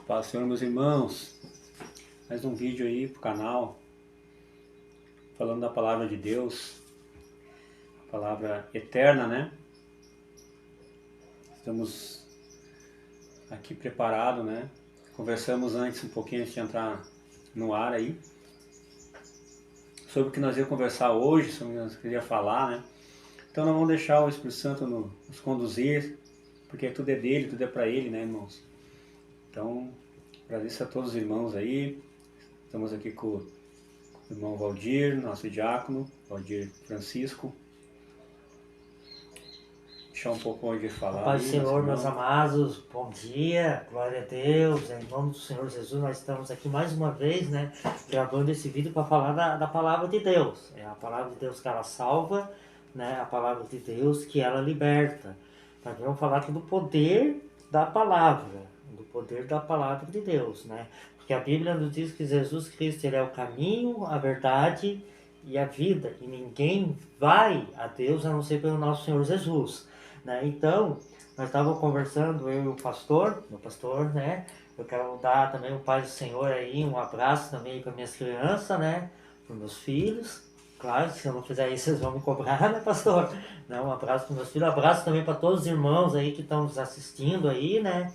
Paz do Senhor, meus irmãos. Mais um vídeo aí pro canal, falando da palavra de Deus, a palavra eterna, né? Estamos aqui preparados, né? Conversamos antes um pouquinho antes de entrar no ar aí, sobre o que nós íamos conversar hoje, sobre o que nós queríamos falar, né? Então nós vamos deixar o Espírito Santo nos conduzir, porque tudo é dele, tudo é para ele, né, irmãos? Então, agradeço a todos os irmãos aí. Estamos aqui com o irmão Valdir, nosso diácono, Valdir Francisco. Deixar um pouco onde falar. Pai do aí, Senhor, meus amados, bom dia, glória a Deus, em nome do Senhor Jesus, nós estamos aqui mais uma vez, né, gravando esse vídeo para falar da palavra de Deus. É a palavra de Deus que ela salva, né, a palavra de Deus que ela liberta. Nós vamos falar aqui do poder da palavra de Deus, né, porque a Bíblia nos diz que Jesus Cristo ele é o caminho, a verdade e a vida, e ninguém vai a Deus a não ser pelo nosso Senhor Jesus. Né? Então, nós estávamos conversando, eu e o pastor, meu pastor, né? Eu quero dar também o Pai do Senhor aí, um abraço também para minhas crianças, né? Para meus filhos. Claro, se eu não fizer isso, vocês vão me cobrar, né, pastor? Né? Um abraço para meus filhos, um abraço também para todos os irmãos aí que estão nos assistindo aí, né?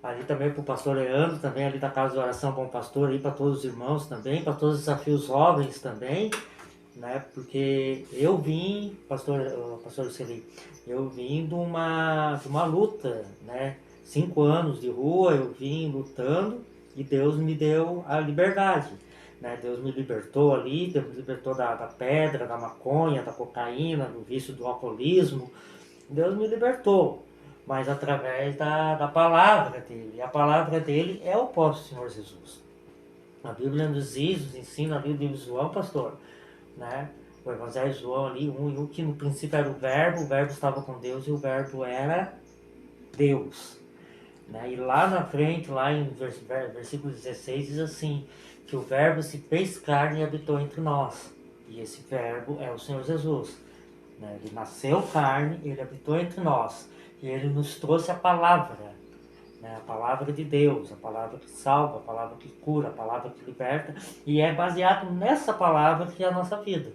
Ali também para o pastor Leandro, também ali da Casa de Oração Bom Pastor, aí para todos os irmãos também, para todos os desafios jovens também, né? Porque eu vim, pastor Luceli, eu vim de uma luta, né? 5 anos de rua, eu vim lutando e Deus me deu a liberdade, né? Deus me libertou ali, Deus me libertou da pedra, da maconha, da cocaína, do vício do alcoolismo. Deus me libertou, mas através da palavra dele. E a palavra dele é o próprio Senhor Jesus. A Bíblia nos diz, nos ensina ali o livro de João, pastor, né? O Evangelho de João ali, 1:1, que no princípio era o verbo estava com Deus e o verbo era Deus. Né? E lá na frente, lá em versículo 16, diz assim, que o verbo se fez carne e habitou entre nós. E esse verbo é o Senhor Jesus. Né? Ele nasceu carne, ele habitou entre nós. E ele nos trouxe a palavra. Né? A palavra de Deus, a palavra que salva, a palavra que cura, a palavra que liberta. E é baseado nessa palavra que é a nossa vida.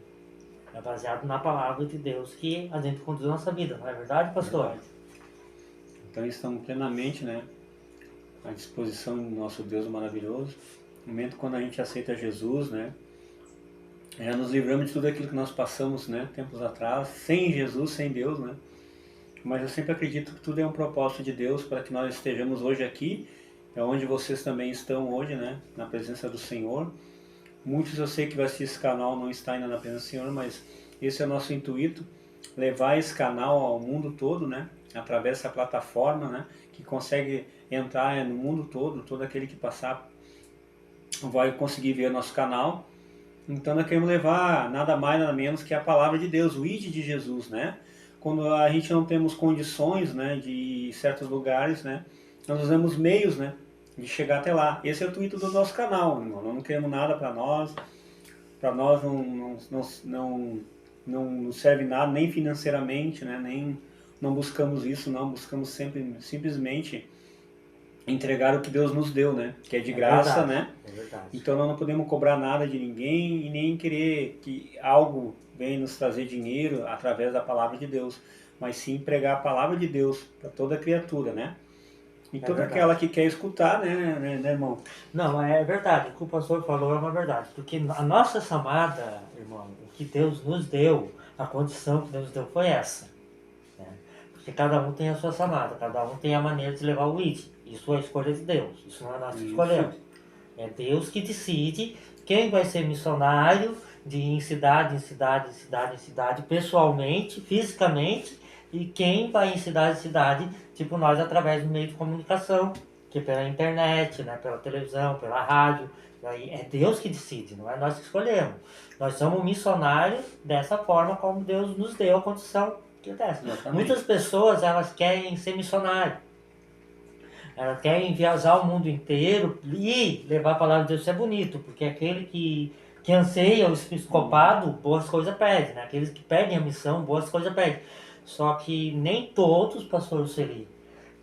É baseado na palavra de Deus que a gente conduz a nossa vida. Não é verdade, pastor? Verdade. Então estamos plenamente, né, à disposição do nosso Deus maravilhoso. No momento quando a gente aceita Jesus, né, já nos livramos de tudo aquilo que nós passamos, né, tempos atrás, sem Jesus, sem Deus, né. Mas eu sempre acredito que tudo é um propósito de Deus para que nós estejamos hoje aqui, é onde vocês também estão hoje, né, na presença do Senhor. Muitos eu sei que vai assistir esse canal não está ainda na presença do Senhor, mas esse é o nosso intuito, levar esse canal ao mundo todo, né, através dessa plataforma, né, que consegue entrar no mundo todo aquele que passar vai conseguir ver nosso canal. Então nós queremos levar nada mais, nada menos que a palavra de Deus, o ID de Jesus, né? Quando a gente não temos condições, né, de ir em certos lugares, né, nós usamos meios, né, de chegar até lá. Esse é o intuito do nosso canal, irmão. Nós não queremos nada para nós não nos serve nada, nem financeiramente, né, nem não buscamos isso, não, buscamos sempre, simplesmente entregar o que Deus nos deu, né, que é de graça, verdade, né, é verdade. Então nós não podemos cobrar nada de ninguém e nem querer que algo venha nos trazer dinheiro através da palavra de Deus, mas sim pregar a palavra de Deus para toda criatura, né, e toda aquela que quer escutar, né, irmão? Não, é verdade, o que o pastor falou é uma verdade, porque a nossa chamada, irmão, o que Deus nos deu, a condição que Deus deu foi essa. Né? Porque cada um tem a sua chamada, cada um tem a maneira de levar o ID. Isso é a escolha de Deus, isso não é nós que escolhemos. É Deus que decide quem vai ser missionário de ir em cidade, em cidade, em cidade, em cidade, pessoalmente, fisicamente, e quem vai em cidade, em cidade, tipo nós através do meio de comunicação, que é pela internet, né, pela televisão, pela rádio. Aí é Deus que decide, não é nós que escolhemos. Nós somos missionários dessa forma como Deus nos deu a condição que é dessa. Muitas pessoas elas querem ser missionários. Elas querem viajar o mundo inteiro e levar a palavra de Deus. Isso é bonito, porque aquele que anseia o episcopado, boas coisas pede, né? Aqueles que pedem a missão, boas coisas pedem. Só que nem todos, pastor Luceli,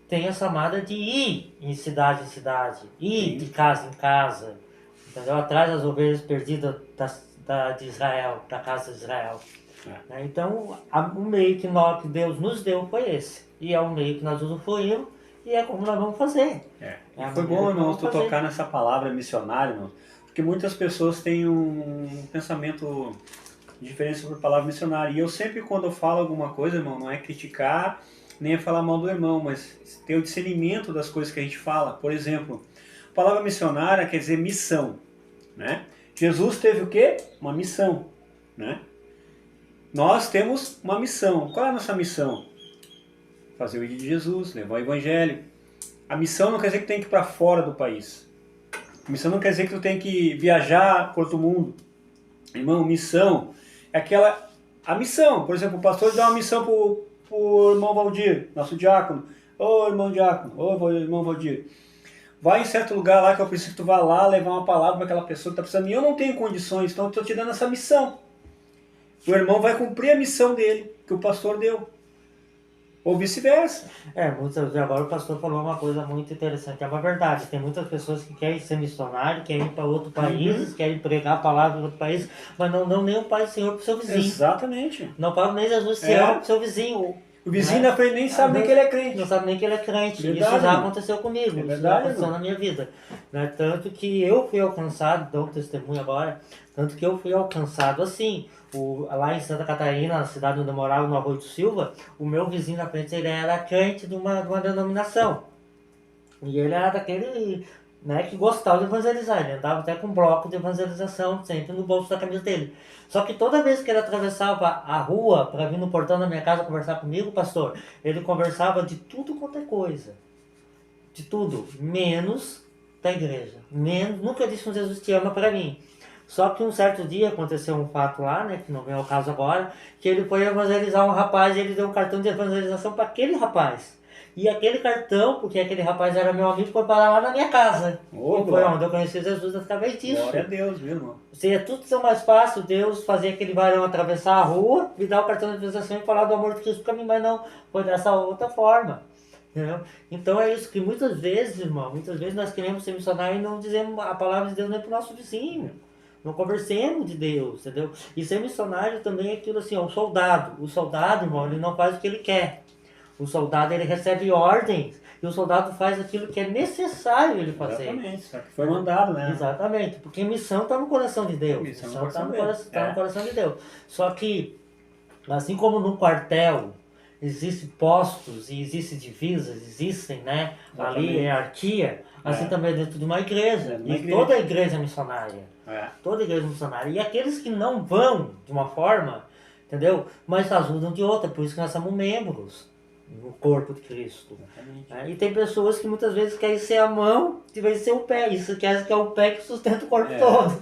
tem a chamada de ir em cidade, ir de casa em casa, entendeu? Atrás das ovelhas perdidas de Israel, da casa de Israel. Né? Então, o meio que Deus nos deu foi esse. E é o meio que nós usufruímos e é como nós vamos fazer. Foi bom, irmãos, tu tocar nessa palavra missionário, irmãos, porque muitas pessoas têm um pensamento diferente sobre a palavra missionário. E eu sempre, quando eu falo alguma coisa, irmão, não é criticar, nem é falar mal do irmão, mas ter o discernimento das coisas que a gente fala. Por exemplo, a palavra missionária quer dizer missão, né? Jesus teve o quê? Uma missão, né? Nós temos uma missão. Qual é a nossa missão? Fazer o vídeo de Jesus, levar o evangelho. A missão não quer dizer que tem que ir para fora do país. A missão não quer dizer que tu tem que viajar por todo mundo. Irmão, missão é a missão. Por exemplo, o pastor dá uma missão pro irmão Valdir, nosso diácono. Ô irmão diácono, ô irmão Valdir, vai em certo lugar lá que eu preciso que tu vá lá levar uma palavra para aquela pessoa que está precisando. E eu não tenho condições, então eu estou te dando essa missão. O irmão vai cumprir a missão dele, que o pastor deu. Ou vice-versa. Agora o pastor falou uma coisa muito interessante. É uma verdade. Tem muitas pessoas que querem ser missionário, querem ir para outro país, querem pregar a palavra em outro país, mas não dão nem o Pai do Senhor para o seu vizinho. Exatamente. Não falam nem Jesus se ama para o seu vizinho. O vizinho da frente nem sabe nem que ele é crente. Não sabe nem que ele é crente. Verdade, isso já aconteceu comigo. Verdade, isso já aconteceu na minha vida. Né? Tanto que eu fui alcançado, dou um testemunho agora, tanto que eu fui alcançado assim. Lá em Santa Catarina, na cidade onde eu morava, no Arroio do Silva, o meu vizinho na frente, ele era crente de uma denominação. E ele era daquele, né, que gostava de evangelizar. Ele andava até com um bloco de evangelização, sempre no bolso da camisa dele. Só que toda vez que ele atravessava a rua para vir no portão da minha casa conversar comigo, pastor, ele conversava de tudo quanto é coisa. De tudo, menos da igreja. Nunca disse um Jesus te ama para mim. Só que um certo dia aconteceu um fato lá, né, que não vem ao caso agora, que ele foi evangelizar um rapaz e ele deu um cartão de evangelização para aquele rapaz. E aquele cartão, porque aquele rapaz era meu amigo, foi parar lá na minha casa. E foi onde eu conheci Jesus através disso. Glória a Deus, meu irmão. Seria tudo ser mais fácil Deus fazer aquele varão atravessar a rua, me dar o cartão de evangelização e falar do amor de Cristo para mim, mas não, foi dessa outra forma. Entendeu? Então é isso que muitas vezes, irmão, nós queremos ser missionários e não dizemos a palavra de Deus nem para o nosso vizinho. Não conversemos de Deus, entendeu? E ser missionário também é aquilo assim, ó, o soldado, irmão, ele não faz o que ele quer. O soldado, ele recebe ordens, e o soldado faz aquilo que é necessário ele fazer. Exatamente, só que foi mandado, né? Exatamente, porque missão está no coração de Deus. Missão está no coração de Deus. Só que, assim como no quartel, existem postos e existem divisas, existem, né, ali hierarquia, assim também dentro de uma igreja. Toda igreja é missionária. Toda igreja é missionária. E aqueles que não vão de uma forma, entendeu? Mas ajudam de outra, por isso que nós somos membros no corpo de Cristo. E tem pessoas que muitas vezes querem ser a mão em vez de ser o pé. Isso quer que é o pé que sustenta o corpo todo.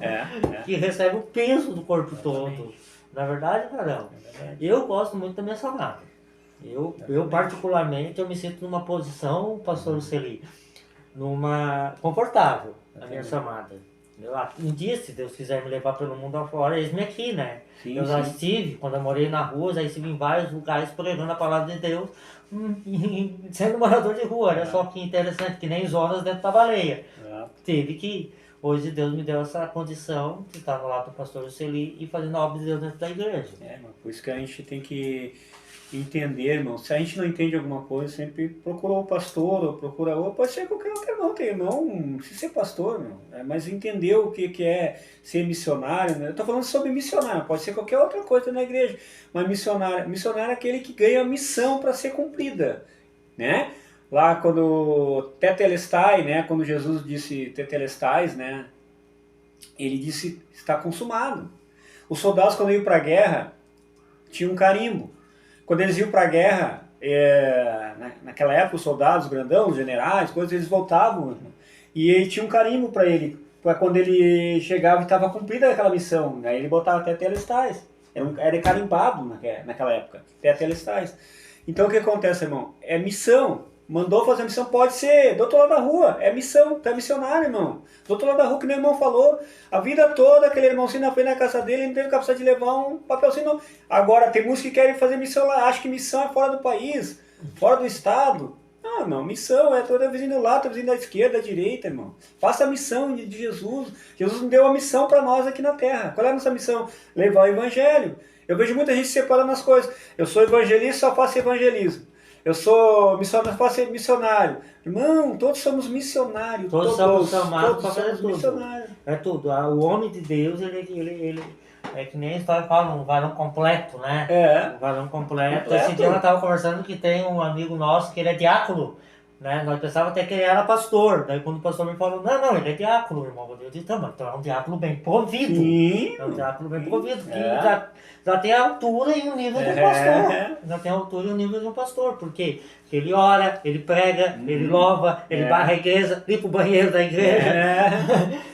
Que recebe o peso do corpo todo. Na verdade, Carol, eu gosto muito da minha chamada. Eu particularmente, eu me sinto numa posição, pastor Luceli, confortável na minha chamada. Um dia, se Deus quiser me levar pelo mundo afora, eis-me aqui, né? Eu já estive, quando eu morei na rua, já estive em vários lugares pregando a palavra de Deus, sendo morador de rua. Olha só que interessante, que nem zonas dentro da baleia. Teve que ir. Hoje Deus me deu essa condição de estar no lado do pastor Luceli e fazendo a obra de Deus dentro da igreja. Por isso que a gente tem que entender, irmão. Se a gente não entende alguma coisa, sempre procura o pastor, ou pode ser qualquer outro irmão, tem irmão, não precisa ser pastor, não. Mas entender o que é ser missionário, né? Eu estou falando sobre missionário, pode ser qualquer outra coisa na igreja, mas missionário é aquele que ganha a missão para ser cumprida, né? Lá quando Tetelestai, né? Quando Jesus disse Tetelestais, né? Ele disse, está consumado. Os soldados, quando iam para a guerra, tinham um carimbo. Quando eles iam para a guerra, naquela época os soldados, grandão, os generais, coisas, eles voltavam, e ele tinha um carimbo para ele, para quando ele chegava e estava cumprida aquela missão, aí ele botava Tetelestais, era carimbado naquela época, Tetelestais. Então o que acontece, irmão? É missão. Mandou fazer missão, pode ser do outro lado da rua, é missão, tu é missionário, irmão. Do outro lado da rua, que nem o irmão falou, a vida toda, aquele irmãozinho na frente da casa dele, ele não teve capacidade de levar um papelzinho, não. Agora, tem muitos que querem fazer missão lá, acham que missão é fora do país, fora do estado. Não, irmão, missão é toda vizinho do lado, vizinho da esquerda, da direita, irmão. Faça a missão de Jesus. Jesus nos deu uma missão para nós aqui na terra. Qual é a nossa missão? Levar o evangelho. Eu vejo muita gente separando as coisas. Eu sou evangelista, só faço evangelismo. Eu sou missionário, só faço missionário. Irmão, todos somos missionários. Todos somos chamados para fazer tudo. Missionários. É tudo. O homem de Deus, ele é que nem a história fala, um varão completo, né? É. Um varão completo. Esse dia nós estávamos conversando que tem um amigo nosso que ele é diácono. Né? Nós pensávamos até que ele era pastor. Daí quando o pastor me falou, não, ele é diácono, irmão. Eu disse, então é um diácono bem provido. Sim. É um diácono bem provido, que já tem a altura e o nível de um pastor. Já tem a altura e o nível de um pastor. Por quê? Porque ele ora, ele prega, ele louva, ele barra a igreja, limpa o banheiro da igreja.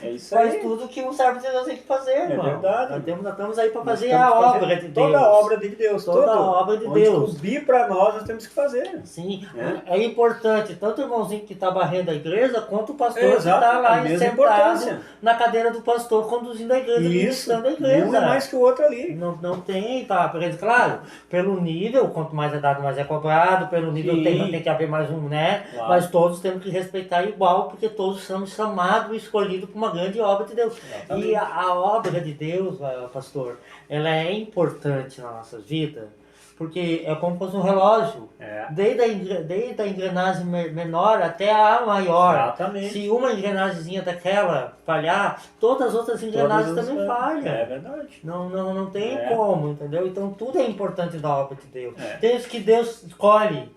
É isso aí. Faz tudo que um servo de Deus tem que fazer, irmão. É verdade. Nós estamos aí para fazer a obra de Deus. Toda a obra de Deus. Toda a obra de Deus. Subir para nós temos que fazer. Sim, é importante, tanto o irmãozinho que está barrendo a igreja, quanto o pastor que Exato, está lá a mesma sentado importância. na cadeira do pastor, conduzindo a igreja, ministrando a igreja. Um é mais que o outro ali. Não tem, tá? Porque, claro, pelo nível, quanto mais é dado, mais é cobrado, pelo nível tem que haver mais um, né? Claro. Mas todos temos que respeitar igual, porque todos somos chamados e escolhidos para uma grande obra de Deus. Exatamente. E a obra de Deus, pastor, ela é importante na nossa vida, porque é como se fosse um relógio. Desde a engrenagem menor até a maior. Exatamente. Se uma engrenagemzinha daquela falhar, todas as outras engrenagens também falham. É verdade. Não tem como, entendeu? Então tudo é importante da obra de Deus. É. Tem os que Deus escolhe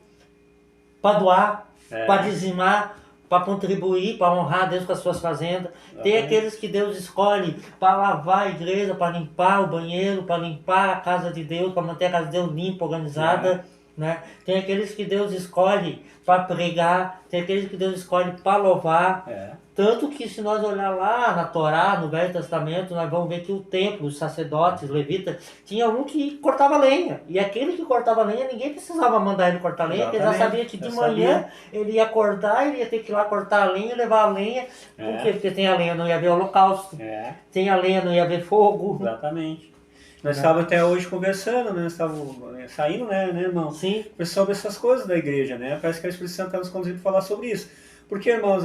para doar, para dizimar, para contribuir, para honrar a Deus com as suas fazendas. Tem aqueles que Deus escolhe para lavar a igreja, para limpar o banheiro, para limpar a casa de Deus, para manter a casa de Deus limpa, organizada. Né? Tem aqueles que Deus escolhe para pregar, tem aqueles que Deus escolhe para louvar. Tanto que se nós olhar lá na Torá, no Velho Testamento, nós vamos ver que o templo, os sacerdotes, os levitas, tinha um que cortava lenha. E aquele que cortava lenha, ninguém precisava mandar ele cortar lenha, porque ele já sabia que de manhã ele ia acordar, ele ia ter que ir lá cortar a lenha, levar a lenha. Por quê? Porque tem a lenha, não ia haver holocausto. Tem a lenha, não ia haver fogo. Exatamente. Nós estávamos até hoje conversando, né? Nós estávamos saindo, né, irmão? Sim. Sobre essas coisas da igreja, né? Parece que o Espírito Santo está nos conduzindo a falar sobre isso. Porque, irmãos,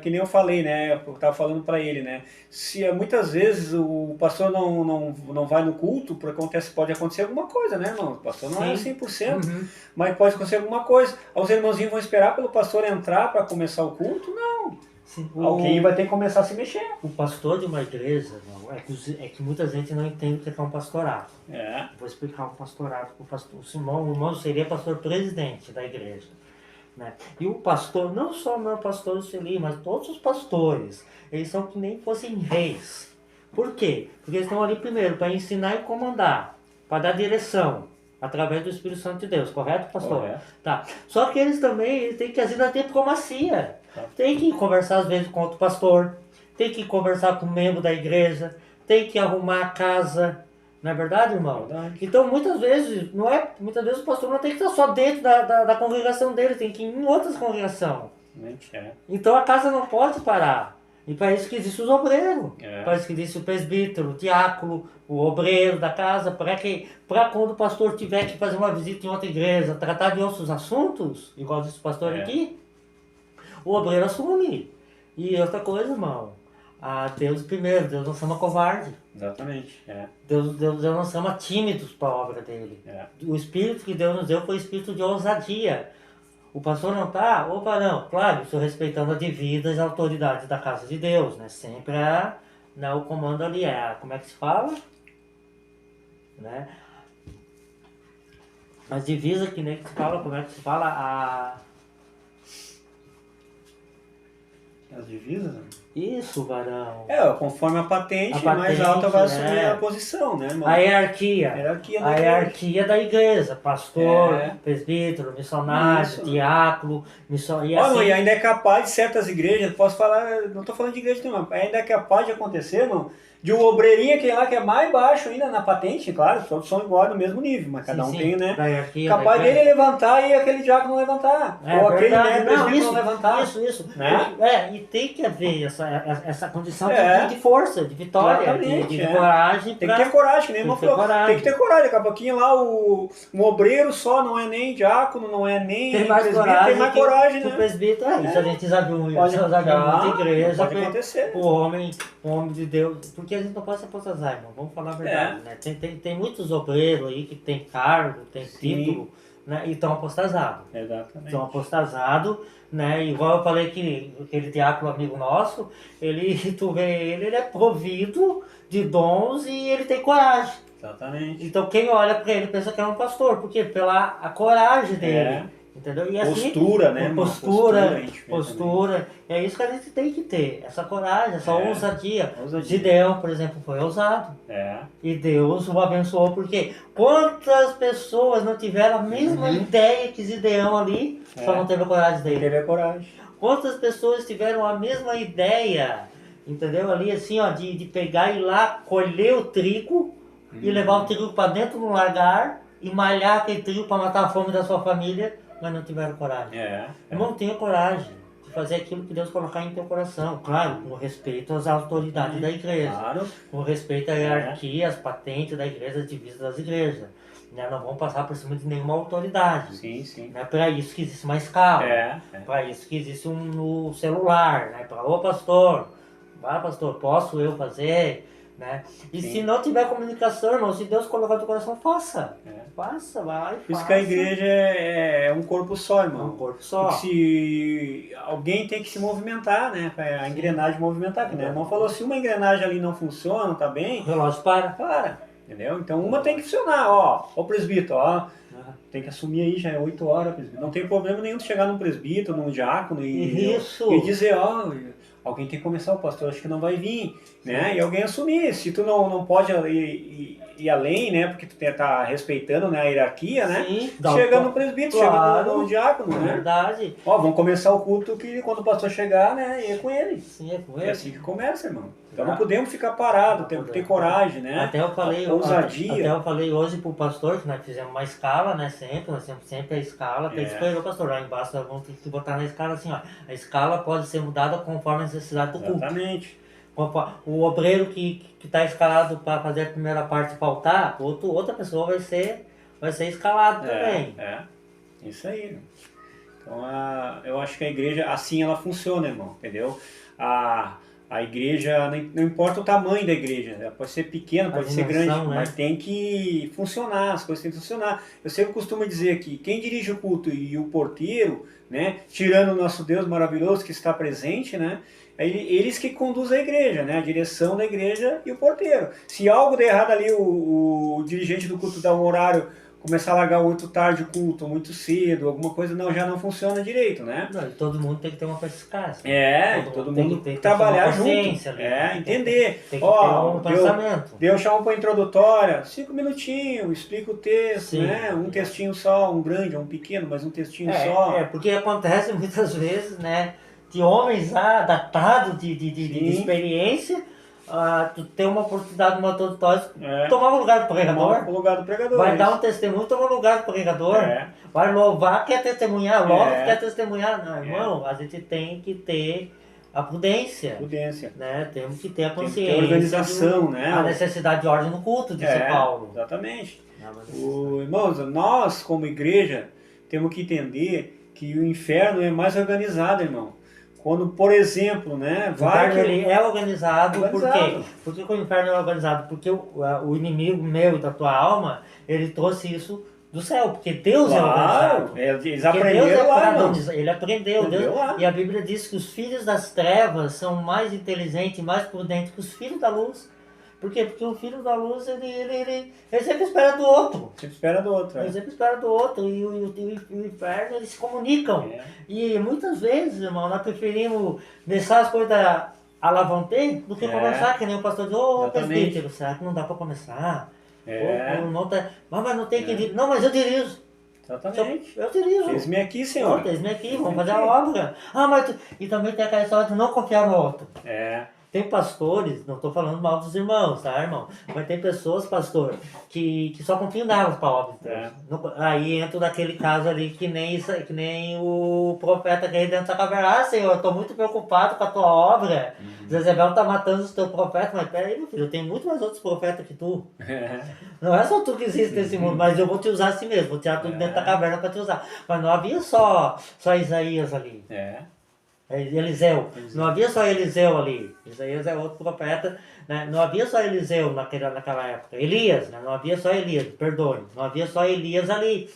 que nem eu falei, né? Eu estava falando para ele, né? Se muitas vezes o pastor não vai no culto, pode acontecer alguma coisa, né, irmão? O pastor não é 100%, mas pode acontecer alguma coisa. Os irmãozinhos vão esperar pelo pastor entrar para começar o culto? Não. Sim, alguém vai ter que começar a se mexer. O pastor de uma igreja, não, é que muita gente não entende o que é um pastorado. Vou explicar um pastorado. O irmão seria pastor presidente da igreja. Né? E o pastor, não só o meu pastor Celi, mas todos os pastores, eles são que nem fossem reis. Por quê? Porque eles estão ali primeiro para ensinar e comandar, para dar direção, através do Espírito Santo de Deus, correto, pastor? Correto. Tá. Só que eles também têm que agir na diplomacia. Tem que conversar às vezes com outro pastor, tem que conversar com um membro da igreja, tem que arrumar a casa. Não é verdade, irmão? Verdade. Então, muitas vezes o pastor não tem que estar só dentro da congregação dele, tem que ir em outras congregações. Então, a casa não pode parar. E para isso que existe os obreiros. Para isso que existe o presbítero, o diácono, o obreiro da casa, para quando o pastor tiver que fazer uma visita em outra igreja, tratar de outros assuntos, igual disse o pastor aqui, o obreiro assume. E outra coisa, irmão, Deus primeiro, Deus não chama covarde. Exatamente. Deus não chama tímidos para a obra dele. O espírito que Deus nos deu foi o espírito de ousadia. O pastor não está? Opa, não. Claro, estou respeitando as devidas autoridades da casa de Deus, né? Sempre o comando ali como é que se fala? Né? As divisas que nem que se fala, como é que se fala? As divisas? Isso, varão. Conforme a patente, mais alta vai assumir a posição, né, irmão? A hierarquia. A hierarquia da igreja. Pastor, presbítero, missionário, diácono, e ainda é capaz de certas igrejas, posso falar, não estou falando de igreja nenhuma, ainda é capaz de acontecer, irmão, de um obreirinho que é mais baixo ainda na patente, claro, todos são iguais no mesmo nível, mas cada um tem, né? Capaz dele levantar e aquele diácono não levantar. Ou aquele presbítero não levantar. Isso. Né? E tem que haver essa essa condição de força, de vitória, de coragem. Tem que ter coragem, que nem irmão falou. Tem que ter coragem. Daqui a pouquinho lá um obreiro só não é nem diácono, não é nem tem mais presbítero, tem mais coragem, né? O presbítero, isso a gente já viu muita igreja. Pode acontecer. O homem de Deus, porque a gente não pode se apostatar, irmão, vamos falar a verdade, né? Tem muitos obreiros aí que tem cargo, tem título, né? E estão apostasados. Exatamente. Estão apostasados, né? Igual eu falei que aquele diácono amigo nosso, tu vê ele é provido de dons e ele tem coragem. Exatamente. Então quem olha para ele pensa que é um pastor, porque pela a coragem dele. Entendeu? E assim, postura, né? Postura. É isso que a gente tem que ter. Essa coragem, essa ousadia. Gideão, por exemplo, foi ousado. E Deus o abençoou, porque quantas pessoas não tiveram a mesma ideia que Gideão ali, só não teve a coragem dele. Teve a coragem. Quantas pessoas tiveram a mesma ideia, entendeu? Ali assim, ó, de pegar e ir lá, colher o trigo e levar o trigo para dentro do lagar e malhar aquele trigo para matar a fome da sua família. Mas não tiveram coragem. Não tenha coragem de fazer aquilo que Deus colocar em teu coração. Claro, com respeito às autoridades da igreja. Claro. Com respeito à hierarquia, às patentes da igreja, às divisas das igrejas. Né? Não vão passar por cima de nenhuma autoridade. Sim. É para isso que existe uma escala. Para isso que existe no celular. Né? Para, pastor, vai pastor, posso eu fazer? Né? E se não tiver comunicação, irmão, se Deus colocar no teu coração, faça. Faça, vai, Por isso que a igreja é um corpo só, irmão. Um corpo só. Porque se alguém tem que se movimentar, né? Para a engrenagem movimentar. Né? O irmão falou, se uma engrenagem ali não funciona, tá bem? O relógio para. Entendeu? Então uma tem que funcionar, ó. O presbítero, ó. Tem que assumir aí, já é 8 horas, presbítero. Não tem problema nenhum de chegar num presbítero, num diácono e dizer, ó, alguém tem que começar, o pastor acho que não vai vir, né? E alguém assumir. Se tu não pode ir além, né? Porque tu tá respeitando, né, a hierarquia, né? Chega no presbítero, chega no diácono, né? Verdade. Ó, vamos começar o culto que quando o pastor chegar, né, é com ele. Sim, é com ele. É assim que começa, irmão. Então não podemos ficar parados, temos que ter coragem, né? Até eu falei hoje pro pastor que nós fizemos uma escala, né? Nós temos sempre a escala. Ele esperou, pastor, lá embaixo nós vamos ter que botar na escala assim, ó. A escala pode ser mudada conforme a necessidade do culto. Exatamente. O obreiro que está escalado para fazer a primeira parte faltar, outra pessoa vai ser escalado também. Isso aí, irmão. Então eu acho que a igreja, assim ela funciona, irmão, entendeu? A igreja, não importa o tamanho da igreja, ela pode ser pequena, pode ser grande, mas tem que funcionar, as coisas têm que funcionar. Eu sempre costumo dizer que quem dirige o culto e o porteiro, né, tirando o nosso Deus maravilhoso que está presente, né, eles que conduzem a igreja, né, a direção da igreja e o porteiro. Se algo der errado ali, o dirigente do culto dá um horário, começar a largar muito tarde o culto, muito cedo, alguma coisa já não funciona direito, né? Todo mundo tem que ter uma perspicácia. Todo mundo tem que trabalhar junto. Entender. Tem que ter um pensamento. Deus chama para introdutória, 5 minutinhos, explica o texto, né? Um textinho só, um grande, um pequeno, mas um textinho só. Porque acontece muitas vezes, né? De homens datados de experiência, tu tem uma oportunidade no auditório, tomar o lugar do pregador. Vai dar um testemunho, toma o lugar do pregador. Vai louvar, quer testemunhar, quer testemunhar. Não, irmão, a gente tem que ter a prudência. Né? Temos que ter a consciência. Tem que ter a organização, né? A necessidade de ordem no culto, disse Paulo. Exatamente. Irmãos, nós como igreja temos que entender que o inferno é mais organizado, irmão. Quando, por exemplo, né, o inferno ele é organizado. Por quê? Por que o inferno é organizado? Porque o inimigo meu e da tua alma, ele trouxe isso do céu, porque Deus é organizado. Eles aprenderam lá, ele aprendeu. E a Bíblia diz que os filhos das trevas são mais inteligentes e mais prudentes que os filhos da luz. Por quê? Porque o filho da luz, ele sempre espera do outro. Ele sempre espera do outro. E o inferno, eles se comunicam. E muitas vezes, irmão, nós preferimos deixar as coisas alavanter do que começar, que nem o pastor diz, presbítero, será que não dá para começar? Mas não tem que dirigir. Não, mas eu dirijo. Exatamente. Eu dirijo. Eis-me aqui, Senhor. Eis-me aqui, vamos fazer a obra. E também tem aquela história de não confiar no outro. tem pastores, não estou falando mal dos irmãos, tá, irmão? Mas tem pessoas, pastor, que só confiam nelas para a obra de Deus. Aí entra naquele caso ali que nem o profeta que aí dentro da caverna. Ah, Senhor, eu estou muito preocupado com a tua obra. Jezebel está matando os teus profetas, mas peraí, meu filho, eu tenho muito mais outros profetas que tu. Não é só tu que existe nesse mundo, mas eu vou te usar assim mesmo, vou tirar tudo dentro da caverna para te usar. Mas não havia só Isaías ali. Eliseu. Não havia só Eliseu ali. Isaías é outro profeta. Né? Não havia só Eliseu naquela época. Elias, né? Não havia só Elias, perdoe. Não havia só Elias ali.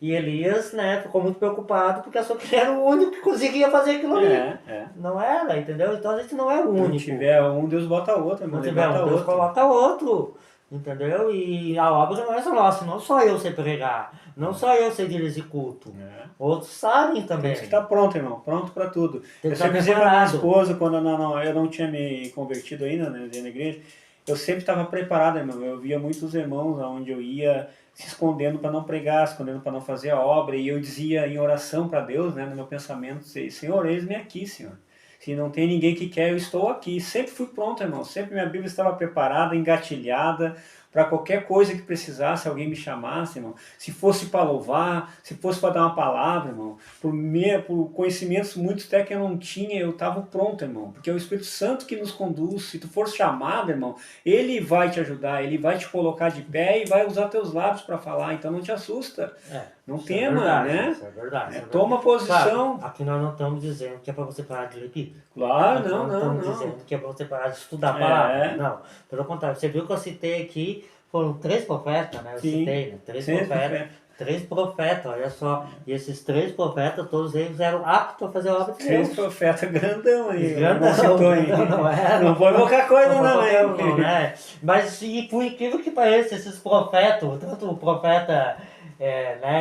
E Elias, né, ficou muito preocupado porque achou que ele era o único que conseguia fazer aquilo ali. Não era, entendeu? Então a gente não é o único. Se tiver um, Deus bota outro. Não tiver um, Deus coloca outro. Entendeu? E a obra não é só nossa, não só eu sei pregar, não só eu sei dirigir culto. Outros sabem também. Tem que estar pronto, irmão, pronto para tudo. Eu sempre dizia para minha esposa, quando eu não tinha me convertido ainda, né, na igreja, eu sempre estava preparado, irmão. Eu via muitos irmãos onde eu ia se escondendo para não pregar, se escondendo para não fazer a obra, e eu dizia em oração para Deus, né, no meu pensamento, Senhor, eis-me aqui, Senhor. Se não tem ninguém que quer, eu estou aqui. Sempre fui pronto, irmão. Sempre minha Bíblia estava preparada, engatilhada, para qualquer coisa que precisasse, alguém me chamasse, irmão. Se fosse para louvar, se fosse para dar uma palavra, irmão. Por conhecimentos muitos até que eu não tinha, eu estava pronto, irmão. Porque é o Espírito Santo que nos conduz. Se tu for chamado, irmão, ele vai te ajudar, ele vai te colocar de pé e vai usar teus lábios para falar. Então não te assusta. Não tema, né? Isso é verdade. Toma posição. Claro, aqui nós não estamos dizendo que é para você parar de ler Bíblia. Claro, não. Estamos dizendo que é para você parar de estudar a palavra. Não, pelo contrário. Você viu que eu citei aqui, foram 3 profetas, né? Eu citei, né? 3 profetas. 3 profetas, olha só. E esses 3 profetas, todos eles eram aptos a fazer a obra de Deus. 3 profetas grandão aí. Grandão, não era. Não foi qualquer coisa, não, né? Mas e por incrível que pareça, esses profetas, tanto o profeta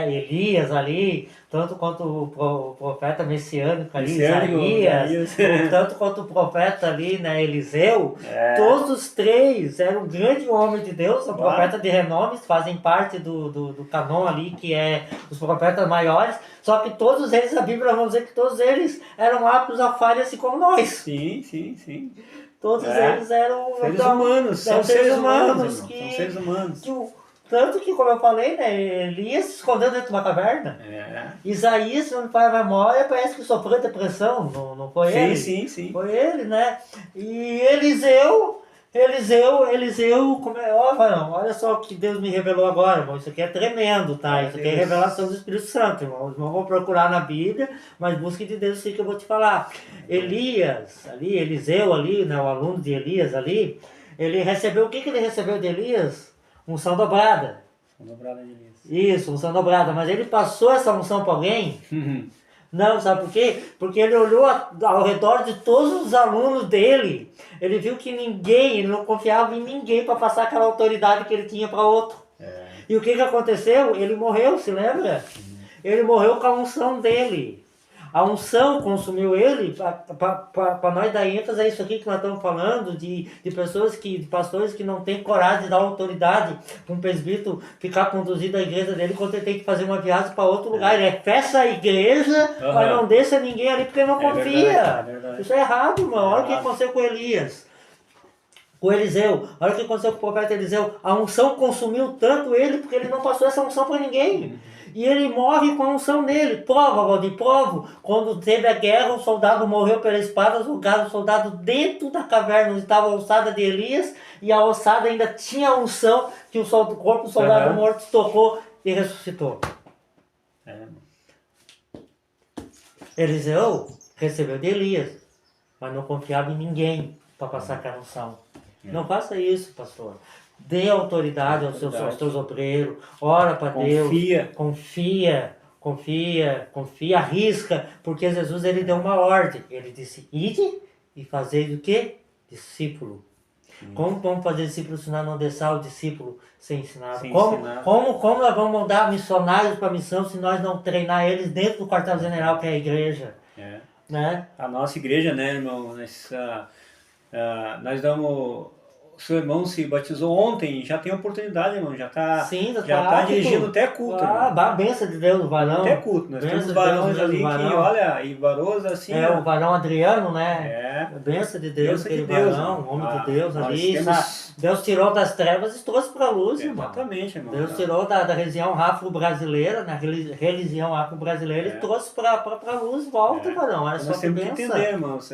Elias ali, tanto quanto o profeta messiânico ali, Isaías, tanto quanto o profeta ali, né, Eliseu, todos os 3 eram um grande homem de Deus, são profetas de renome, fazem parte do canon ali, que é os profetas maiores, só que todos eles, a Bíblia vai dizer que todos eles eram aptos a falha assim como nós. Sim. Todos eles eram seres humanos, são seres humanos, que, são seres humanos. Tanto que, como eu falei, né, Elias se escondeu dentro de uma caverna. Isaías, se não me falha a memória, parece que sofreu depressão, não foi ele? Sim. Foi ele, né? E Eliseu, olha só o que Deus me revelou agora, irmão. Isso aqui é tremendo, tá? Isso aqui é revelação do Espírito Santo, irmão. Os irmãos vão procurar na Bíblia, mas busque de Deus isso que eu vou te falar. Eliseu ali, né, o aluno de Elias ali, ele recebeu, o que ele recebeu de Elias? Unção dobrada. Unção dobrada de Elias. Isso, unção dobrada. Mas ele passou essa unção para alguém? Não, sabe por quê? Porque ele olhou ao redor de todos os alunos dele. Ele viu que ele não confiava em ninguém para passar aquela autoridade que ele tinha para outro. E o que aconteceu? Ele morreu, se lembra? Ele morreu com a unção dele. A unção consumiu ele, para nós dar ênfase a isso aqui que nós estamos falando, de pessoas de pastores que não têm coragem de dar autoridade para um presbítero ficar conduzido à igreja dele quando ele tem que fazer uma viagem para outro lugar. Ele fecha a igreja, mas não deixa ninguém ali porque ele não confia. Verdade. Isso é errado, irmão. Olha o que aconteceu com Elias. Com Eliseu, olha o que aconteceu com o profeta Eliseu. A unção consumiu tanto ele porque ele não passou essa unção para ninguém. E ele morre com a unção nele. Prova, Valdir, prova. Quando teve a guerra, o soldado morreu pela espada, jogaram o soldado dentro da caverna onde estava a ossada de Elias, e a ossada ainda tinha a unção que o corpo do soldado morto tocou e ressuscitou. Eliseu recebeu de Elias, mas não confiava em ninguém para passar aquela unção. Não faça isso, pastor. Dê autoridade aos teus obreiros, ora para Deus, confia, arrisca, porque Jesus ele deu uma ordem. Ele disse, ide e fazei o quê? Discípulo. Como vamos fazer discípulo se nós não deixar o discípulo ser ensinado? Como nós vamos mandar missionários para a missão se nós não treinar eles dentro do quartel-general que é a igreja? Né? A nossa igreja, né, irmão, nós damos o seu irmão se batizou ontem, já tem oportunidade, irmão. Já está Sim, dirigindo até culto, irmão. a benção de Deus, o varão. Até culto. Nós Benção temos de Deus, varões ali que, varão. olha, e varoas assim. É, o varão Adriano, né? É. Benção de Deus, Benção de aquele Deus, varão, irmão. homem de Deus nós ali. temos- Deus tirou das trevas e trouxe para a luz, irmão. Exatamente, irmão. Deus tirou da região afro-brasileira, na religião afro-brasileira, e trouxe para a luz, volta, varão. Olha Então, só nós que temos que benção. entender, irmãos.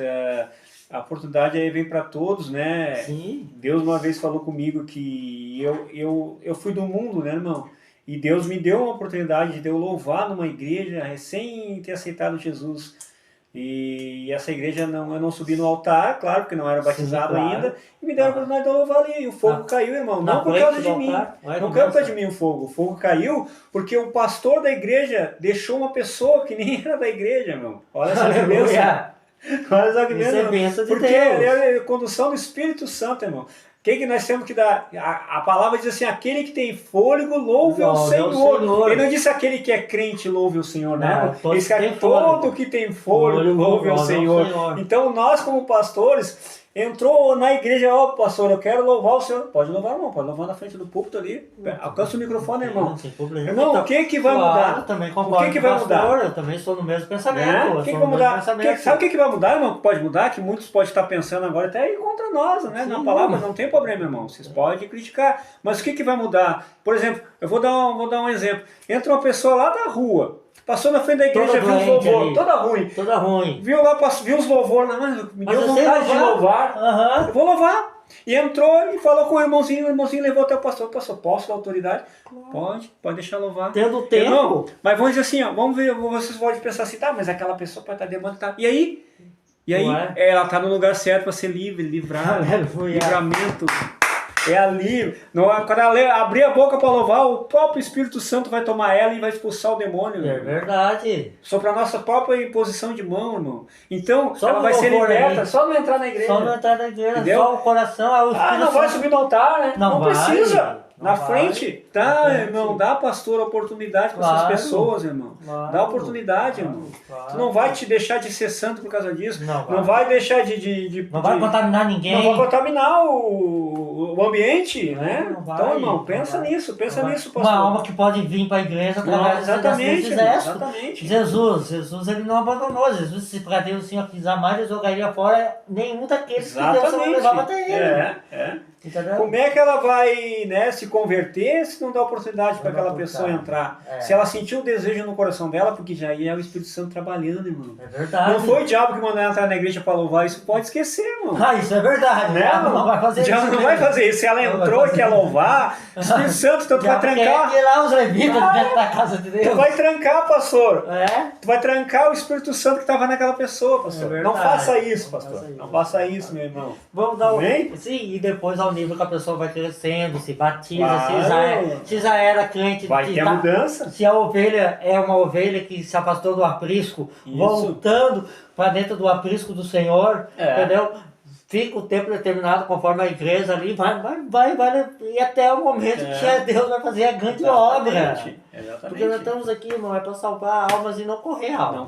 A oportunidade aí vem para todos, né? Sim. Deus uma vez falou comigo que eu fui do mundo, né, irmão? E Deus me deu uma oportunidade de eu louvar numa igreja recém ter aceitado Jesus. E essa igreja, eu não subi no altar, claro, porque não era batizado Sim, claro. ainda, e me deram a oportunidade de eu louvar ali. E o fogo caiu, irmão, não por causa de mim. Não caiu por causa de mim o fogo. O fogo caiu porque o pastor da igreja deixou uma pessoa que nem era da igreja, irmão. Olha essa bênção. Olha só que Isso é bênção de porque Deus. é a condução do Espírito Santo, irmão. O que nós temos que dar? A palavra diz assim, aquele que tem fôlego, louve ao Senhor. Ele não disse aquele que é crente, louve o Senhor, né? Ele disse que todo que tem fôlego, louve ao Senhor. Então nós, como pastores, entrou na igreja, ó, pastor, eu quero louvar o Senhor. Pode louvar, irmão, pode louvar na frente do púlpito ali. Alcança o microfone, irmão. Irmão, o que vai mudar? Também O que vai mudar? Eu também sou no mesmo pensamento. O que vai mudar? Sabe o que vai mudar, irmão? Que pode mudar? Que muitos podem estar pensando agora até ir contra nós, né? Na palavra, não tem problema, irmão. Vocês podem criticar. Mas o que vai mudar? Por exemplo, eu vou dar um exemplo. Entra uma pessoa lá da rua, passou na frente da igreja, viu os louvor, toda ruim. Viu os louvor, me deu vontade de louvar. Eu vou louvar. E entrou e falou com o irmãozinho levou até o pastor, posso dar autoridade? Pode deixar louvar. Tendo tempo. Irmão, mas vamos dizer assim, ó, vamos ver, vocês podem pensar assim, tá, mas aquela pessoa pode estar demandando, E aí, ela está no lugar certo para ser livrar, livramento. É ali, quando ela abrir a boca para louvar, o próprio Espírito Santo vai tomar ela e vai expulsar o demônio. É verdade. Sobre a nossa própria imposição de mão, irmão. Então, ela vai ser liberta, só não entrar na igreja. Só não entrar na igreja, entendeu? só o coração. Não vai subir no altar, né? Não precisa. Na frente, irmão, dá, pastor, oportunidade para essas pessoas, irmão. Dá oportunidade, irmão. Tu não vai te deixar de ser santo por causa disso. Não vai deixar Não vai contaminar ninguém. Não vai contaminar o ambiente, né? Então, irmão, pensa nisso, pastor. Uma alma que pode vir para a igreja através exatamente. Jesus, ele não abandonou. Jesus, se para Deus o Senhor quiser mais, ele jogaria fora nenhum daqueles que Deus não levava até ele. Entendeu? Como é que ela vai, né, se converter se não dá oportunidade para aquela pessoa entrar? Se ela sentiu o desejo no coração dela, porque já é o Espírito Santo trabalhando, irmão. É verdade. Não foi o diabo que mandou ela entrar na igreja para louvar, isso pode esquecer, irmão. Isso é verdade. Né, não vai fazer isso. Não vai fazer isso. Se ela entrou e quer louvar, o Espírito Santo, então tu vai trancar. Quer tirar os levitas dentro da casa de Deus. Tu vai trancar, pastor. É? Tu vai trancar o Espírito Santo que estava naquela pessoa, pastor. É Não faça isso, pastor. Não faça isso, meu irmão. Vamos dar Sim, e depois ao nível que a pessoa vai crescendo, se batiza, se já era crente. Vai ter mudança. Se a ovelha é uma ovelha que se afastou do aprisco, voltando para dentro do aprisco do Senhor, entendeu? Fica o tempo determinado conforme a igreja ali, vai e até o momento que Deus vai fazer a grande obra. Porque nós estamos aqui, irmão, é para salvar almas e não correr almas.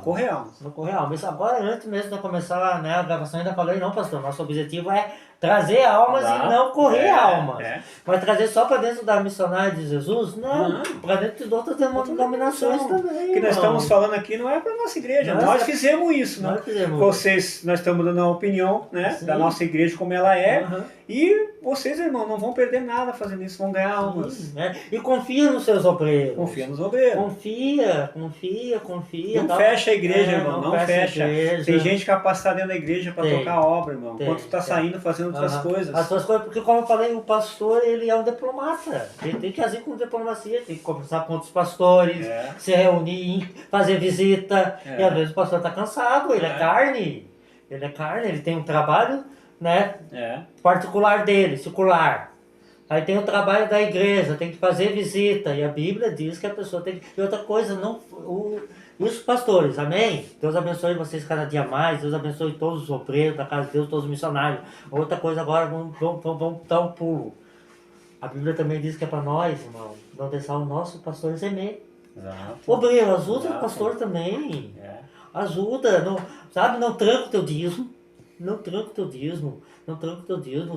Não correr almas. Agora, antes mesmo de começar, né, a gravação, ainda falei, não, pastor, nosso objetivo é trazer almas e não correr almas. Mas trazer só para dentro da missionária de Jesus? Não, para dentro de outras denominações também. O que nós estamos falando aqui não é para nossa igreja. Nós fizemos isso. Nós estamos dando uma opinião, né, da nossa igreja como ela é. E vocês, irmão, não vão perder nada fazendo isso, vão ganhar almas. E confia nos seus obreiros. Confia nos obreiros. Confia. Não fecha a igreja, irmão, não fecha. Tem gente capacitada dentro da igreja para tocar a obra, irmão. Enquanto tu está saindo fazendo outras coisas. As outras coisas, porque como eu falei, o pastor, ele é um diplomata. Ele tem que agir com diplomacia, tem que conversar com outros pastores, se reunir, fazer visita. E às vezes o pastor está cansado, ele é carne. Ele tem um trabalho, né, particular dele, secular. Aí tem o trabalho da igreja, tem que fazer visita. E a Bíblia diz que a pessoa tem que... E outra coisa, os pastores, amém? Deus abençoe vocês cada dia mais. Deus abençoe todos os obreiros da casa de Deus, todos os missionários. Outra coisa agora, vamos dar um pulo. A Bíblia também diz que é para nós, irmão, não deixar o nosso pastor gemer. Obreiro, ajuda o pastor também. Ajuda, não tranca o teu dízimo. não tranca o teu dízimo,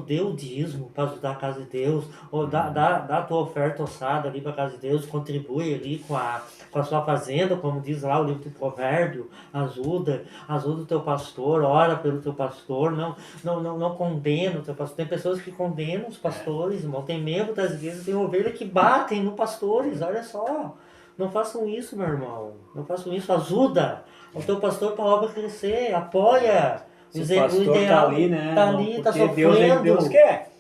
dê o dízimo para ajudar a casa de Deus, ou dá a tua oferta ossada ali para a casa de Deus, contribui ali com a sua fazenda, como diz lá o livro do Provérbio, ajuda o teu pastor, ora pelo teu pastor, não condena o teu pastor. Tem pessoas que condenam os pastores, irmão, tem membros das igrejas, tem ovelhas que batem no pastores, olha só. Não façam isso, meu irmão. Não façam isso. Ajuda o teu pastor para a obra crescer. Apoia. Se o pastor está ali, né? Tá ali, tá porque sofrendo. Deus quer.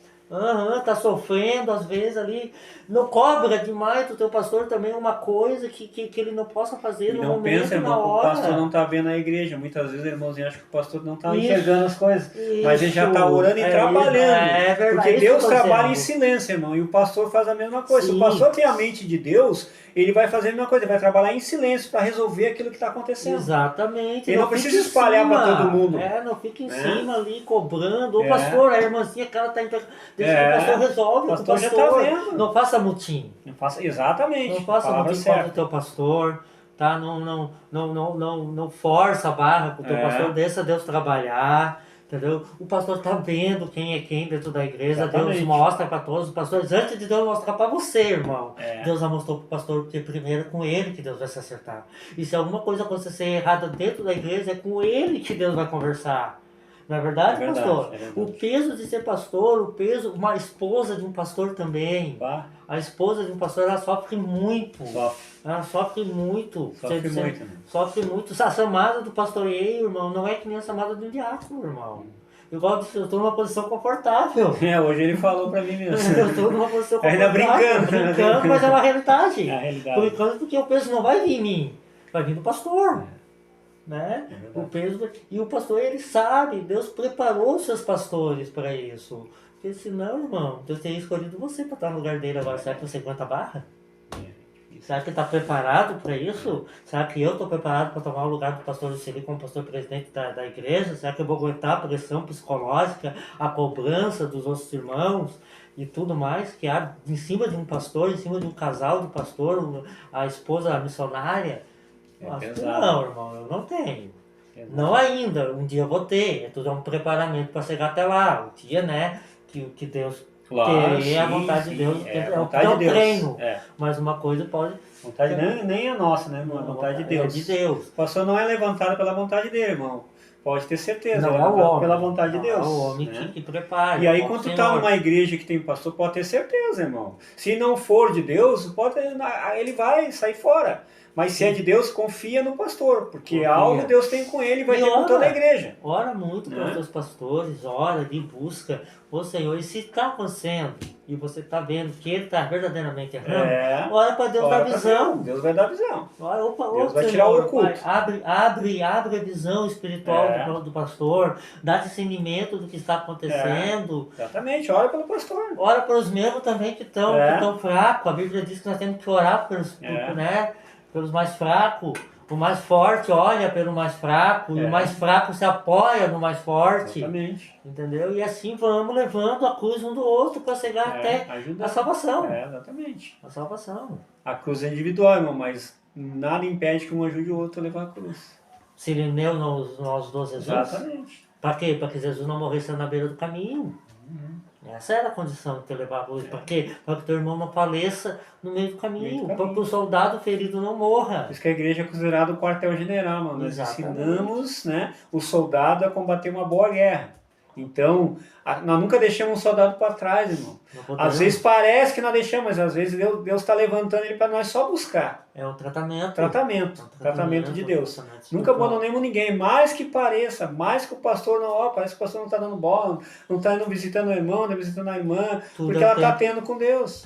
Tá sofrendo, às vezes ali. Não cobra demais do teu pastor também uma coisa que ele não possa fazer no não momento, pensa, irmão, na hora. O pastor não está vendo a igreja. Muitas vezes, irmãozinho, acha que o pastor não está enxergando as coisas. Mas ele já está orando e trabalhando. É verdade, porque Deus trabalha em silêncio, irmão. E o pastor faz a mesma coisa. Sim. Se o pastor tem a mente de Deus, ele vai fazer a mesma coisa. Ele vai trabalhar em silêncio para resolver aquilo que está acontecendo. Exatamente. Ele não precisa espalhar para todo mundo. Não fica em cima ali, cobrando. O pastor, a irmãzinha que ela está deixa o pastor resolve. O pastor já está vendo. Não faça mutim. Exatamente. Não faça mutim contra o teu pastor. Tá? Não força a barra para o teu pastor. Deixa Deus trabalhar. Entendeu? O pastor está vendo quem é quem dentro da igreja. Exatamente. Deus mostra para todos os pastores. Antes de Deus mostrar para você, irmão. Deus já mostrou para o pastor, porque primeiro é com ele que Deus vai se acertar. E se alguma coisa acontecer errada dentro da igreja, é com ele que Deus vai conversar. Não é verdade, pastor? É verdade. O peso de ser pastor, uma esposa de um pastor também. A esposa de um pastor, ela sofre muito. Ela sofre muito. Sofre muito. A chamada do pastoreio, irmão, não é que nem a chamada de um diácono, irmão. Eu estou numa posição confortável. Hoje ele falou pra mim mesmo. Eu estou numa posição confortável. Ainda brincando, mas é uma realidade. É a realidade. Por enquanto, porque o peso não vai vir em mim, vai vir do pastor. Né? O peso, e o pastor, ele sabe, Deus preparou os seus pastores para isso. Porque senão, irmão, Deus teria escolhido você para estar no lugar dele agora. Será que você aguenta a barra? Será que está preparado para isso? Será que eu estou preparado para tomar o lugar do pastor Luceli como pastor presidente da igreja? Será que eu vou aguentar a pressão psicológica, a cobrança dos outros irmãos e tudo mais que há em cima de um pastor, em cima de um casal de pastor, a esposa missionária? Não, irmão, eu não tenho. Não ainda, um dia eu vou ter. Tudo é um preparamento para chegar até lá. O dia, né, que Deus querer, a vontade de Deus. É um treino. Mas uma coisa pode... Vontade nem é nossa, né, irmão? A vontade de Deus. É de Deus. O pastor não é levantado pela vontade dele, irmão. Pode ter certeza, não é o homem, pela vontade de Deus. É o homem que prepara. E aí, quando tu tá numa igreja que tem pastor, pode ter certeza, irmão. Se não for de Deus, ele vai sair fora. Mas se é de Deus, confia no pastor, porque algo Deus tem com ele e vai ter com toda a igreja. Ora muito para os teus pastores, ora ali, busca o Senhor. E se está acontecendo e você está vendo que ele está verdadeiramente errando, ora para Deus dar visão. Deus vai dar visão. Deus vai tirar o oculto. Abre a visão espiritual do pastor, dá discernimento do que está acontecendo. Exatamente, ora pelo pastor. Ora para os membros também que estão fracos. A Bíblia diz que nós temos que orar pelos mais fracos. O mais forte olha pelo mais fraco, e o mais fraco se apoia no mais forte. Exatamente. Entendeu? E assim vamos levando a cruz um do outro para chegar até a salvação. Exatamente. A salvação. A cruz é individual, irmão, mas nada impede que um ajude o outro a levar a cruz. Se ele neu nos 12 Jesus? Exatamente. Para quê? Para que Jesus não morresse na beira do caminho. Essa era a condição de te levar a cruz. Para quê? Para que teu irmão não faleça no meio do caminho. Para que o soldado ferido não morra. Por isso que a igreja é considerada o quartel-general, mano. Nós ensinamos, né, o soldado a combater uma boa guerra. Então, nós nunca deixamos um soldado para trás, irmão. Às vezes parece que nós deixamos, mas às vezes Deus está levantando ele para nós só buscar. É um tratamento. Tratamento de Deus. Nunca abandonemos ninguém, mais que pareça, mais que o pastor não, parece que o pastor não está dando bola, não está indo visitando o irmão, não está visitando a irmã, porque ela está tendo com Deus.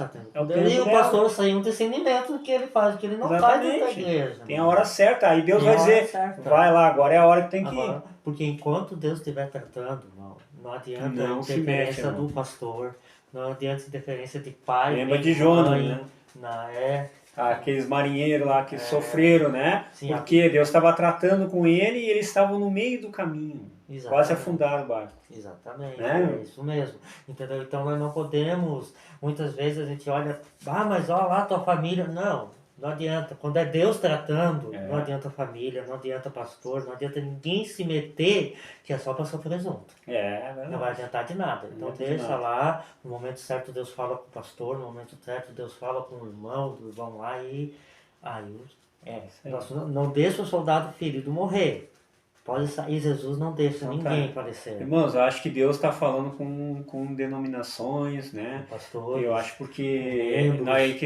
E o pastor sai um discernimento do que ele faz, do que ele não faz dentro da igreja. Tem a hora certa, aí Deus vai dizer, vai lá, agora é a hora que tem que ir. Porque enquanto Deus estiver tratando, não adianta a interferência do pastor, não adianta a interferência de pai. Lembra de Jonas, né? Aqueles marinheiros lá que sofreram, né? Sim, porque Deus estava tratando com ele e eles estavam no meio do caminho. Exatamente. Quase afundaram o barco. Exatamente, é isso mesmo. Entendeu? Então nós não podemos, muitas vezes a gente olha, mas olha lá tua família. Não, Não adianta. Quando é Deus tratando, não adianta família, não adianta pastor, não adianta ninguém se meter, que é só para sofrer junto. Não vai adiantar de nada. Então deixa lá, no momento certo Deus fala com o pastor, no momento certo Deus fala com o irmão lá e... não deixa o soldado ferido morrer. Pode sair, Jesus não deixa ninguém padecer. Irmãos, eu acho que Deus está falando com denominações, né? Pastores. Eu acho porque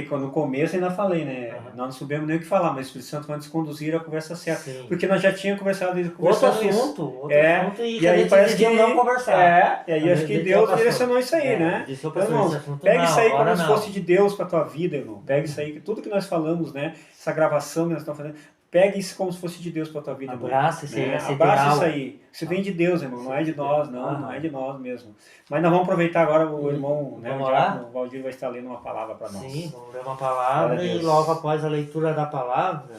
no começo ainda falei, né? Nós não soubemos nem o que falar, mas o Espírito Santo vai nos conduzir a conversa certa. Sim. Porque nós já tínhamos conversado outro isso. Assunto, e aí parece que não conversar. E aí acho que Deus direcionou isso aí, né? Então, irmãos, pega isso aí como se fosse de Deus para a tua vida, irmão. Pega isso aí, tudo que nós falamos, né? Essa gravação que nós estamos fazendo. Pega isso como se fosse de Deus para a tua vida. Abraça isso aí. Abraça isso aí. Isso vem de Deus, irmão. Não é de nós, não é de nós mesmo. Mas nós vamos aproveitar agora o irmão, né, o Valdir vai estar lendo uma palavra para nós. Sim, vamos ler uma palavra e logo após a leitura da palavra...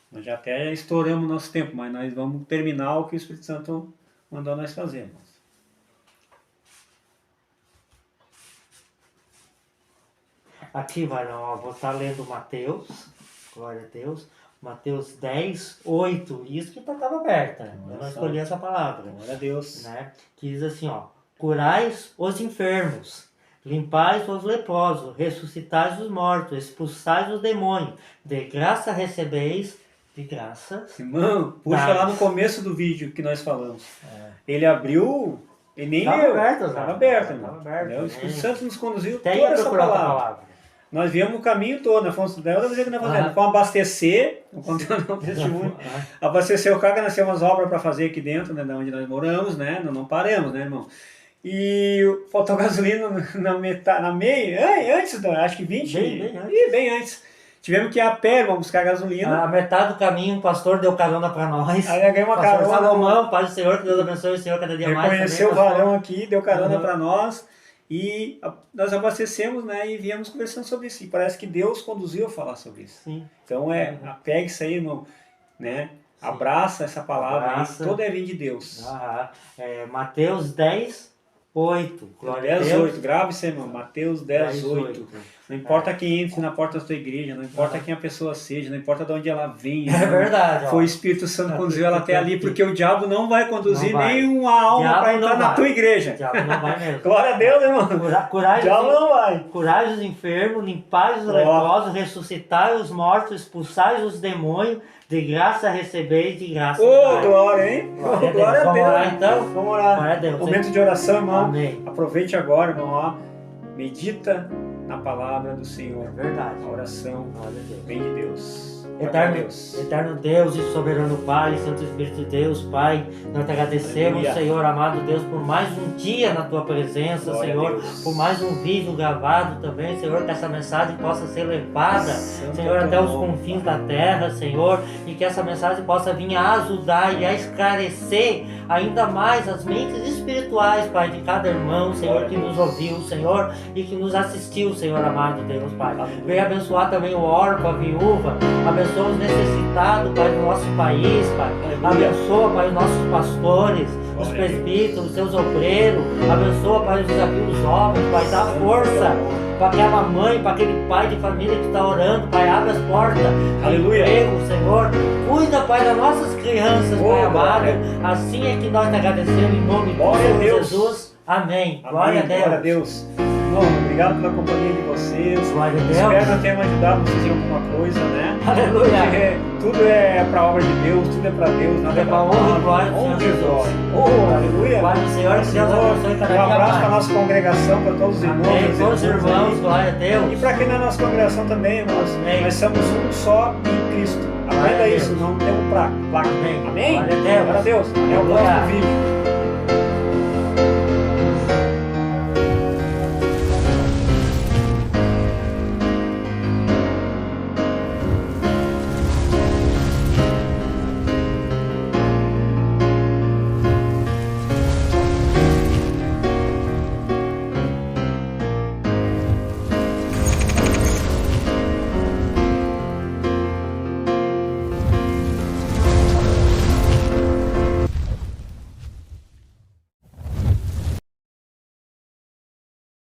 Nós já até estouramos nosso tempo, mas nós vamos terminar o que o Espírito Santo mandou nós fazermos. Aqui, varão, vou estar lendo Mateus, glória a Deus. Mateus 10, 8, isso que estava aberta, eu não escolhi essa palavra. Glória a Deus. Né? Que diz assim, curais os enfermos, limpais os leprosos, ressuscitais os mortos, expulsais os demônios, de graça recebeis, de graça. Irmão, puxa lá no começo do vídeo que nós falamos. Ele abriu, ele nem leu. Estava aberto, irmão. O Espírito Santo nos conduziu toda essa palavra. Nós viemos o caminho todo, nós fomos, outra vez que nós fazemos, vamos abastecer, abastecer o carro, que nós temos umas obras para fazer aqui dentro, né, onde nós moramos, né, não paramos, né, irmão. E faltou gasolina na meia, antes, acho que 20, bem antes. Tivemos que ir a pé, vamos buscar gasolina. A metade do caminho o pastor deu carona para nós. Aí eu ganhei uma carona. Salomão, Pai do Senhor, que Deus abençoe o Senhor cada dia mais. Reconheceu o varão aqui, deu carona para nós. E nós abastecemos, né, e viemos conversando sobre isso. E parece que Deus conduziu a falar sobre isso. Sim. Então, pega isso aí, irmão, né? Sim. Abraça essa palavra aí, toda é vinda de Deus. Mateus 10, 8. Glória a Deus. 10, 8. Grave isso aí, irmão. Mateus 10, 8. Não importa quem entre na porta da tua igreja, não importa quem a pessoa seja, não importa de onde ela venha. É verdade. Foi o Espírito Santo que conduziu ela até ali, porque o diabo não vai conduzir nenhuma alma para entrar na tua igreja. O diabo não vai mesmo. Glória a Deus, irmão. O diabo não vai. Curai os enfermos, limpais os leprosos, ressuscitai os mortos, expulsai os demônios, de graça recebeis, de graça. Glória, hein? Glória a Deus. Vamos orar, então? Vamos orar. Glória a Deus. Momento de oração, irmão. Amém. Aproveite agora, irmão. Medita na palavra do Senhor. É verdade. A oração vem de Deus. Eterno Deus e soberano Pai, Santo Espírito de Deus, Pai, nós te agradecemos, Aleluia. Senhor, amado Deus, por mais um dia na Tua presença, Glória Senhor, por mais um vídeo gravado também, Senhor, que essa mensagem possa ser levada, Senhor, até os confins da terra, Senhor, e que essa mensagem possa vir a ajudar e a esclarecer ainda mais as mentes espirituais, Pai, de cada irmão, Senhor, que nos ouviu, Senhor, e que nos assistiu, Senhor, amado Deus, Pai. Venha abençoar também o órfão, a viúva, abençoa os necessitados, Pai, do nosso país, Pai. Abençoa, Pai, os nossos pastores, os presbíteros, os seus obreiros. Abençoa, Pai, os desafios jovens, Pai. Dá força para aquela mãe, para aquele pai de família que está orando, Pai. Abre as portas. Aleluia. Emprego, Senhor. Cuida, Pai, das nossas crianças, Pai amado. Assim é que nós te agradecemos em nome de Senhor Jesus. Amém. Glória a Deus. Glória a Deus. Bom, obrigado pela companhia de vocês. Glória a Deus. Espero que eu tenha ajudado vocês em alguma coisa, né? Aleluia. Porque tudo é para a obra de Deus, tudo é para Deus, nada é para honra e glória do Senhor Jesus. Aleluia. Glória ao Senhor, que Deus abençoe cada dia mais. Um abraço para a nossa congregação, para todos os irmãos. Amém. Todos os irmãos, glória a Deus. E para quem não é nossa congregação também, irmãos, nós somos um só em Cristo. Aprenda isso, não temos placa. Amém. Amém? Glória a Deus. Glória a Deus. Até o próximo vídeo.